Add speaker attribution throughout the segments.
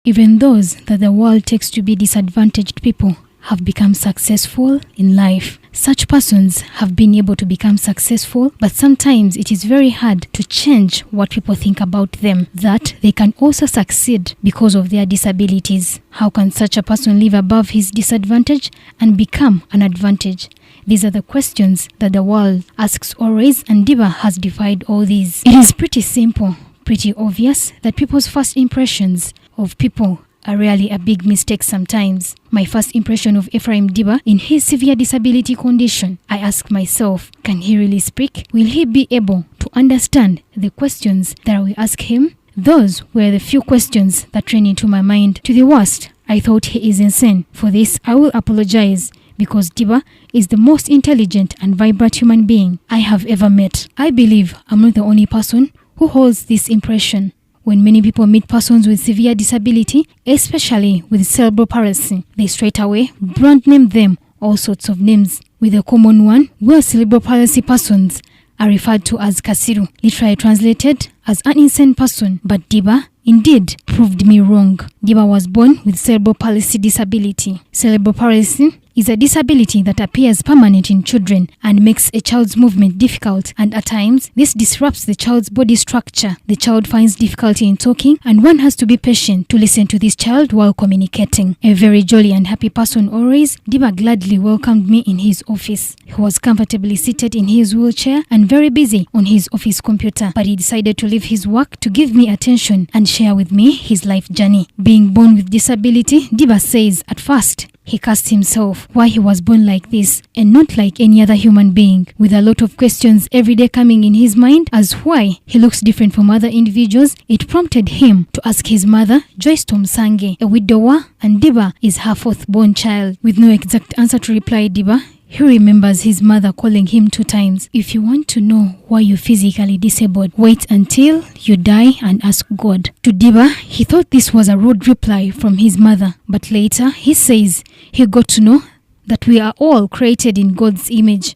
Speaker 1: Even those that the world takes to be disadvantaged people have become successful in life. Such persons have been able to become successful, but sometimes it is very hard to change what people think about them, that they can also succeed because of their disabilities. How can such a person live above his disadvantage and become an advantage? These are the questions that the world asks always, and DIBBA has defied all these. It is pretty simple, pretty obvious that people's first impressions of people are really a big mistake sometimes. My first impression of Ephraim DIBBA in his severe disability condition, I ask myself, can he really speak? Will he be able to understand the questions that I will ask him? Those were the few questions that ran into my mind. To the worst, I thought he is insane. For this, I will apologize, because DIBBA is the most intelligent and vibrant human being I have ever met. I believe I'm not the only person who holds this impression. When many people meet persons with severe disability, especially with cerebral palsy, they straight away brand name them all sorts of names, with a common one where cerebral palsy persons are referred to as Kasiru, literally translated as an insane person. But DIBBA indeed proved me wrong. DIBBA was born with cerebral palsy disability. Cerebral palsy is a disability that appears permanent in children and makes a child's movement difficult, and at times this disrupts the child's body structure. The child finds difficulty in talking, and one has to be patient to listen to this child while communicating. A very jolly and happy person always, DIBBA gladly welcomed me in his office. He was comfortably seated in his wheelchair and very busy on his office computer, but he decided to leave his work to give me attention and share with me his life journey. Being born with disability, DIBBA says at first he cursed himself why he was born like this and not like any other human being, with a lot of questions every day coming in his mind as why he looks different from other individuals. It prompted him to ask his mother, Joyce Tomsange, a widower, and DIBBA is her fourth born child. With no exact answer to reply DIBBA, he remembers his mother calling him 2 times. If you want to know why you're physically disabled, wait until you die and ask God. To DIBBA, he thought this was a rude reply from his mother, but later he says he got to know that we are all created in God's image.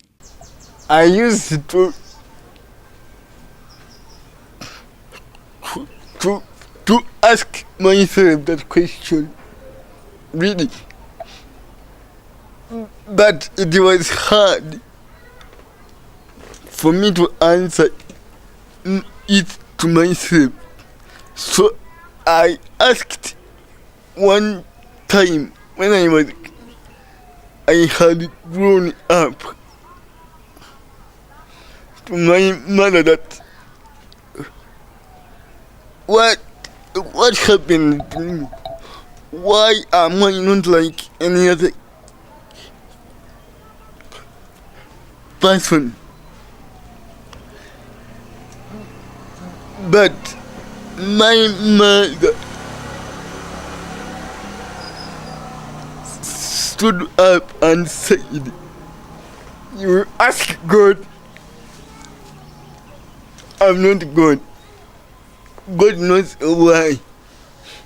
Speaker 2: I used to ask myself that question, really. But it was hard for me to answer it to myself. So I asked one time when I had grown up to my mother that what happened to me? Why am I not like any other person? But my mother stood up and said, "You ask God. I'm not God. God knows why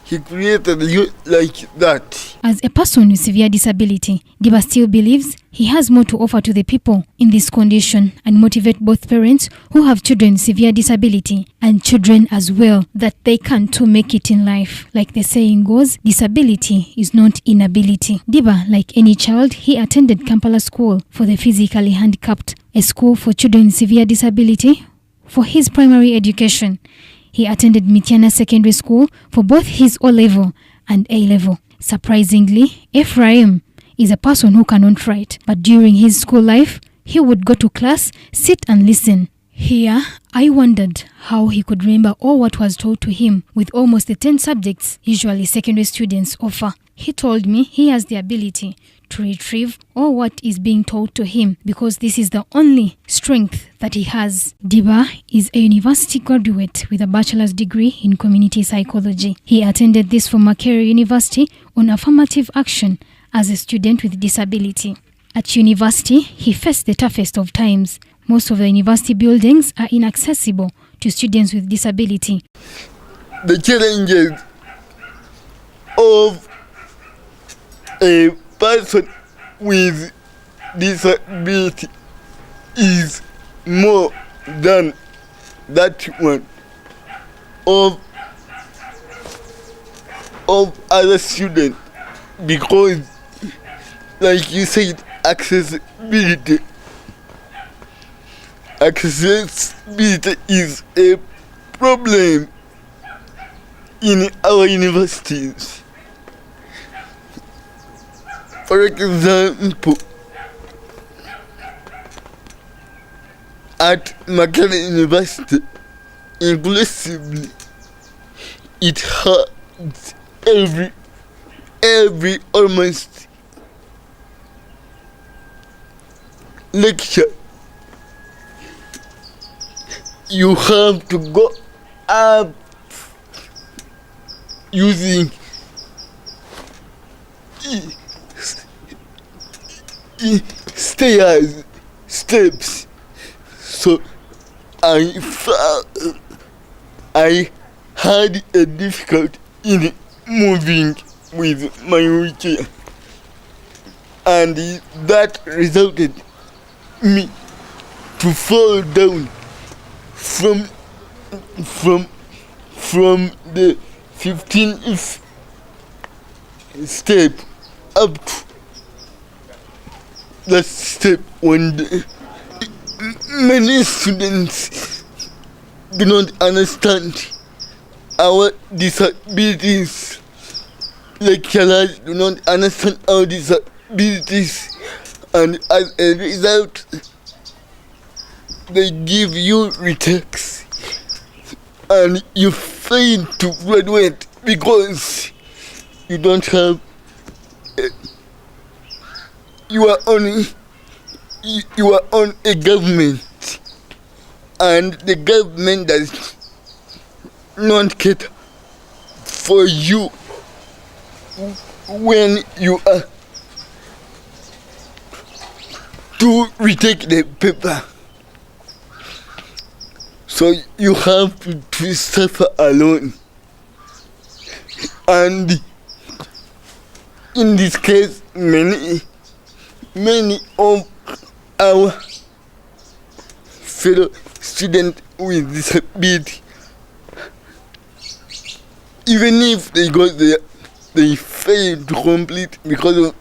Speaker 2: He created you like that."
Speaker 1: As a person with severe disability, DIBBA still believes he has more to offer to the people in this condition and motivate both parents who have children with severe disability and children as well, that they can too make it in life. Like the saying goes, disability is not inability. DIBBA, like any child, he attended Kampala School for the Physically Handicapped, a school for children with severe disability, for his primary education. He attended Mityana Secondary School for both his O-level and A-level. Surprisingly, Ephraim is a person who cannot write, but during his school life, he would go to class, sit and listen. Here, I wondered how he could remember all what was taught to him with almost the 10 subjects usually secondary students offer. He told me he has the ability to retrieve all what is being taught to him because this is the only strength that he has. DIBBA is a university graduate with a bachelor's degree in community psychology. He attended this from Makerere University on affirmative action as a student with disability. At university, he faced the toughest of times. Most of the university buildings are inaccessible to students with disability.
Speaker 2: The challenges of a person with disability is more than that one of of other students because, like you said, accessibility is a problem in our universities. For example, at Makerere University, inclusively, it has every almost lecture you have to go up using steps. So I had a difficulty in moving with my wheelchair, and that resulted me to fall down from the 15th step up to the step one day. Many students do not understand our disabilities. Lecturers do not understand our disabilities, and as a result, they give you retakes and you fail to graduate because you don't have you are on a government, and the government does not cater for you when you are to retake the paper. So you have to suffer alone. And in this case, many of our fellow students with disability, even if they got there, they fail to complete because of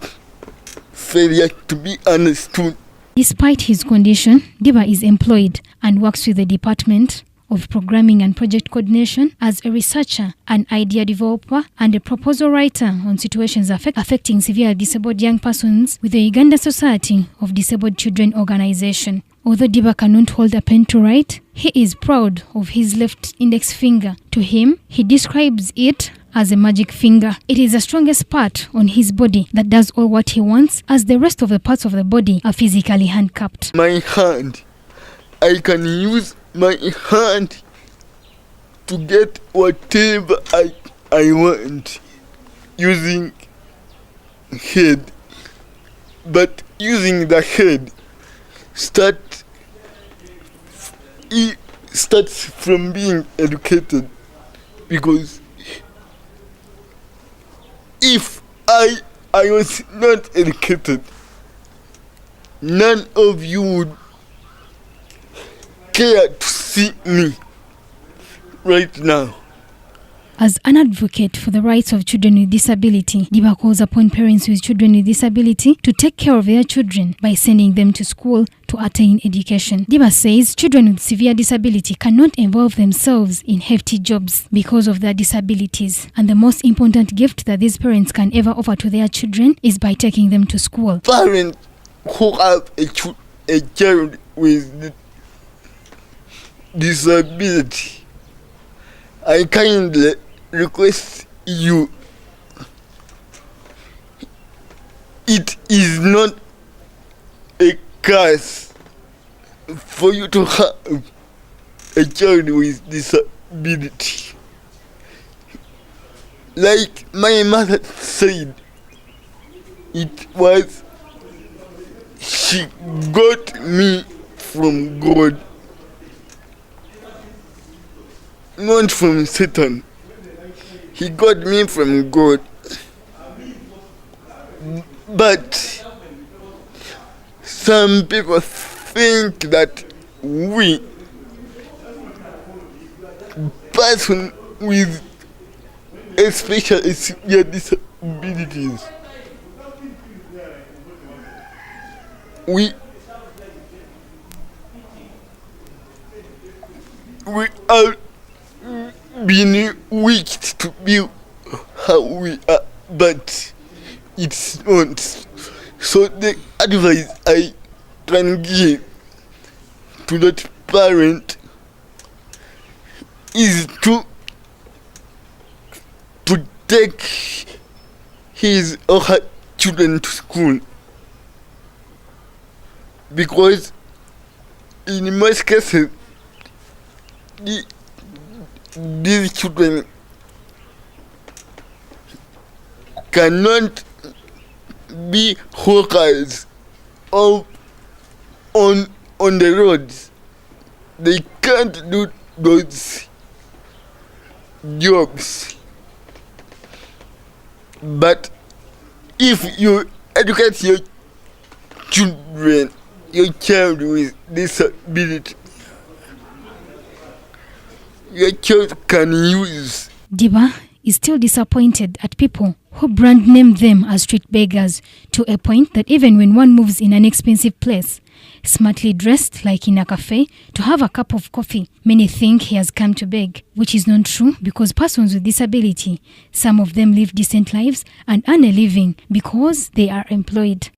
Speaker 2: failure to be understood.
Speaker 1: Despite his condition, DIBBA is employed and works with the Department of Programming and Project Coordination as a researcher, an idea developer, and a proposal writer on situations affecting severely disabled young persons with the Uganda Society of Disabled Children organization. Although DIBBA cannot hold a pen to write, he is proud of his left index finger. To him, he describes it as a magic finger. It is the strongest part on his body that does all what he wants, as the rest of the parts of the body are physically handicapped.
Speaker 2: My hand, I can use my hand to get whatever I want using head, but using the head starts from being educated, because if I was not educated, none of you would care to see me right now.
Speaker 1: As an advocate for the rights of children with disability, DIBBA calls upon parents with children with disability to take care of their children by sending them to school to attain education. DIBBA says children with severe disability cannot involve themselves in hefty jobs because of their disabilities, and the most important gift that these parents can ever offer to their children is by taking them to school.
Speaker 2: Parents who have a child with disability, I kindly request you, it is not a curse for you to have a child with disability. Like my mother said, she got me from God, not from Satan. He got me from God. But some people think that we, person with especially severe disabilities. We are being wicked to be how we are, but it's not. So the advice I can give to that parent is to take his or her children to school, because in most cases these children cannot be hawkers or on the roads. They can't do those jobs. But if you educate your children, your child with disability, your child can use.
Speaker 1: DIBBA is still disappointed at people who brand name them as street beggars, to a point that even when one moves in an expensive place, smartly dressed like in a cafe, to have a cup of coffee, many think he has come to beg, which is not true, because persons with disability, some of them live decent lives and earn a living because they are employed.